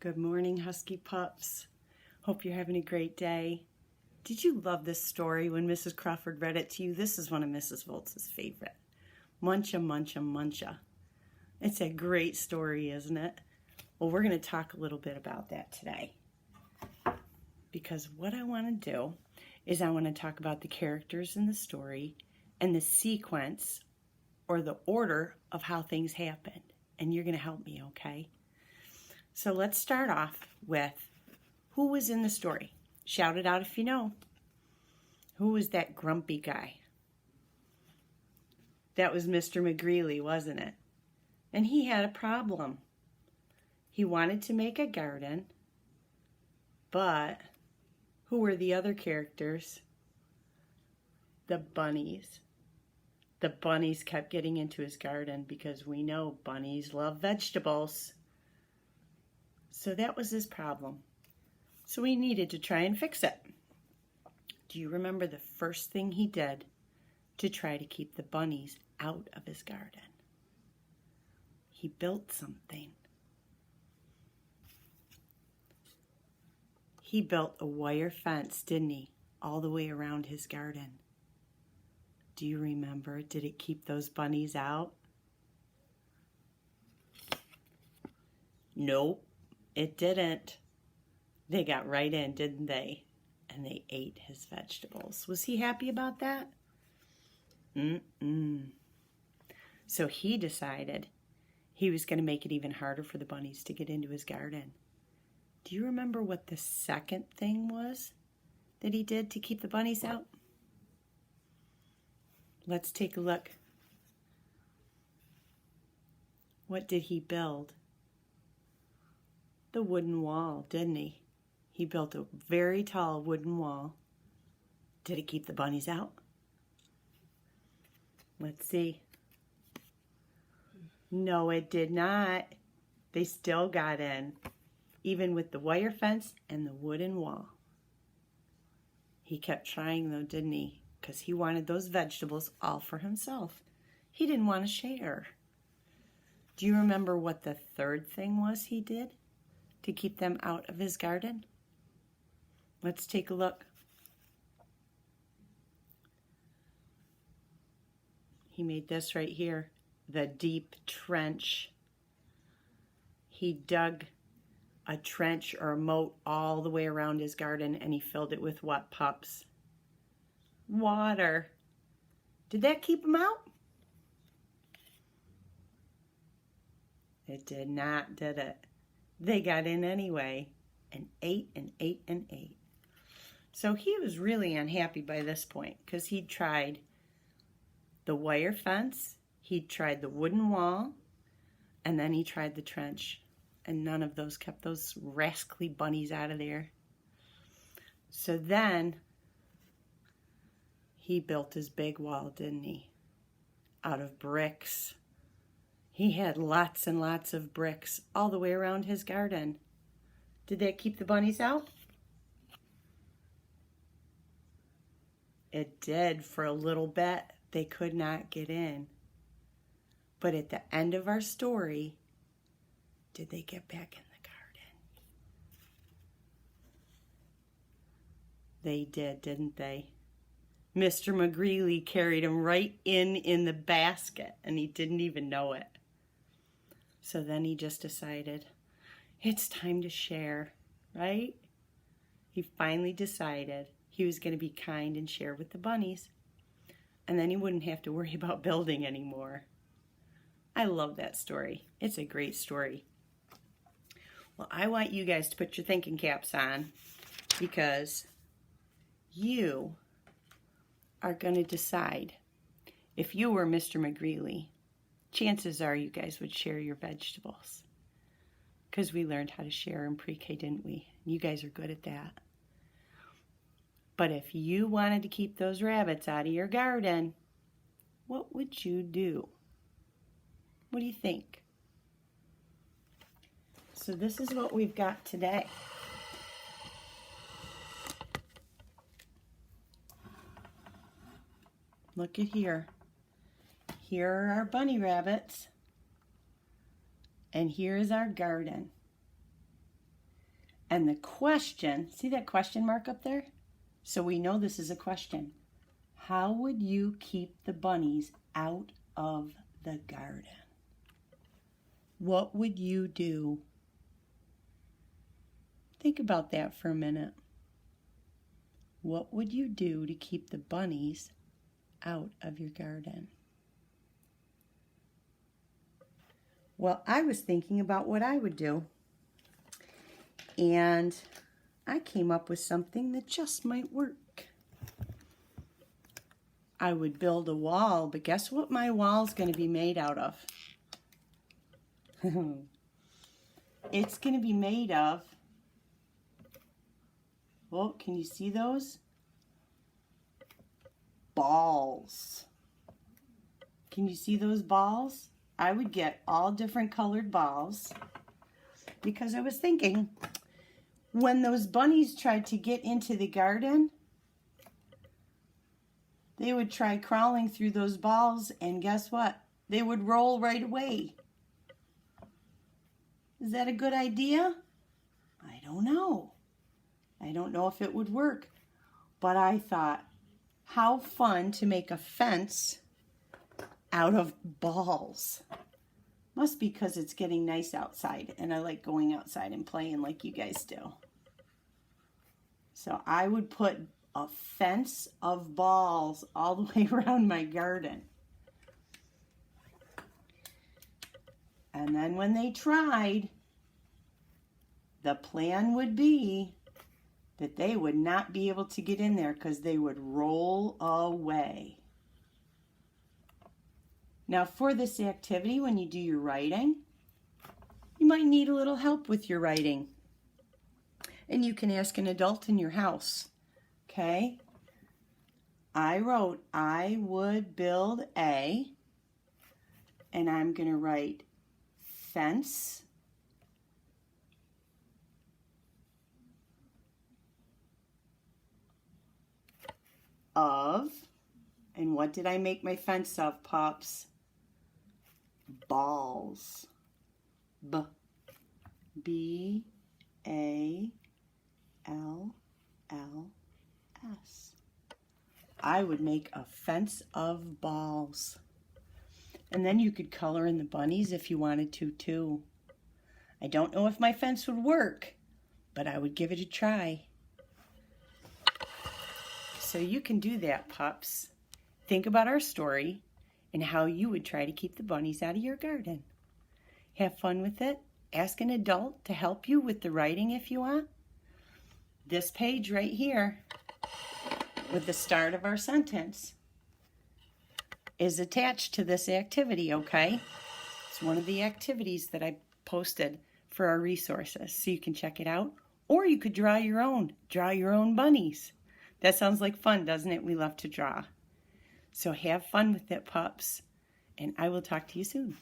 Good morning, Husky Pups. Hope you're having a great day. Did you love this story when Mrs. Crawford read it to you? This is one of Mrs. Voltz's favorite. Muncha, Muncha, Muncha. It's a great story, isn't it? Well, we're going to talk a little bit about that today. Because what I want to do is I want to talk about the characters in the story and the sequence or the order of how things happened. And you're going to help me, okay? So let's start off with who was in the story. Shout it out if you know. Who was that grumpy guy? That was Mr. McGreely, wasn't it? And he had a problem. He wanted to make a garden, but who were the other characters? The bunnies. The bunnies kept getting into his garden because we know bunnies love vegetables. So that was his problem. So he needed to try and fix it. Do you remember the first thing he did to try to keep the bunnies out of his garden? He built something. He built a wire fence, didn't he? All the way around his garden. Do you remember? Did it keep those bunnies out? Nope. It didn't. They got right in, didn't they? And they ate his vegetables. Was he happy about that? So he decided he was going to make it even harder for the bunnies to get into his garden. Do you remember what the second thing was that he did to keep the bunnies out? Let's take a look. What did he build? The wooden wall, didn't he? He built a very tall wooden wall. Did it keep the bunnies out? Let's see. No, it did not. They still got in, even with the wire fence and the wooden wall. He kept trying though, didn't he? Because he wanted those vegetables all for himself. He didn't want to share. Do you remember what the third thing was he did to keep them out of his garden? Let's take a look. He made this right here, the deep trench. He dug a trench or a moat all the way around his garden, and he filled it with what, pups? Water. Did that keep them out? It did not, did it? They got in anyway and ate and ate and ate. So he was really unhappy by this point because he'd tried the wire fence, he'd tried the wooden wall, and then he tried the trench. And none of those kept those rascally bunnies out of there. So then he built his big wall, didn't he? Out of bricks. He had lots and lots of bricks all the way around his garden. Did that keep the bunnies out? It did for a little bit. They could not get in. But at the end of our story, did they get back in the garden? They did, didn't they? Mr. McGreely carried him right in the basket, and he didn't even know it. So then he just decided, it's time to share, right? He finally decided he was going to be kind and share with the bunnies. And then he wouldn't have to worry about building anymore. I love that story. It's a great story. Well, I want you guys to put your thinking caps on because you are going to decide if you were Mr. McGreely, chances are you guys would share your vegetables because we learned how to share in pre-K, didn't we? You guys are good at that. But if you wanted to keep those rabbits out of your garden, what would you do? What do you think? So this is what we've got today. Look at here. Here are our bunny rabbits. And here is our garden. And the question, see that question mark up there? So we know this is a question. How would you keep the bunnies out of the garden? What would you do? Think about that for a minute. What would you do to keep the bunnies out of your garden? Well, I was thinking about what I would do. And I came up with something that just might work. I would build a wall, but guess what my wall's going to be made out of? It's going to be made of, well, can you see those? Balls. Can you see those balls? I would get all different colored balls because I was thinking when those bunnies tried to get into the garden, they would try crawling through those balls, and guess what? They would roll right away. Is that a good idea? I don't know. I don't know if it would work. But I thought, how fun to make a fence out of balls. Must be because it's getting nice outside, and I like going outside and playing like you guys do. So I would put a fence of balls all the way around my garden. And then when they tried, the plan would be that they would not be able to get in there because they would roll away. Now for this activity, when you do your writing, you might need a little help with your writing. And you can ask an adult in your house. Okay? I wrote, I would build a, and I'm going to write fence of, and what did I make my fence of, pups? Balls. B-A-L-L-S. I would make a fence of balls. And then you could color in the bunnies if you wanted to too. I don't know if my fence would work, but I would give it a try. So you can do that, pups. Think about our story and how you would try to keep the bunnies out of your garden. Have fun with it. Ask an adult to help you with the writing if you want. This page right here with the start of our sentence is attached to this activity, okay? It's one of the activities that I posted for our resources, so you can check it out. Or you could draw your own bunnies. That sounds like fun, doesn't it? We love to draw. So have fun with it, pups, and I will talk to you soon.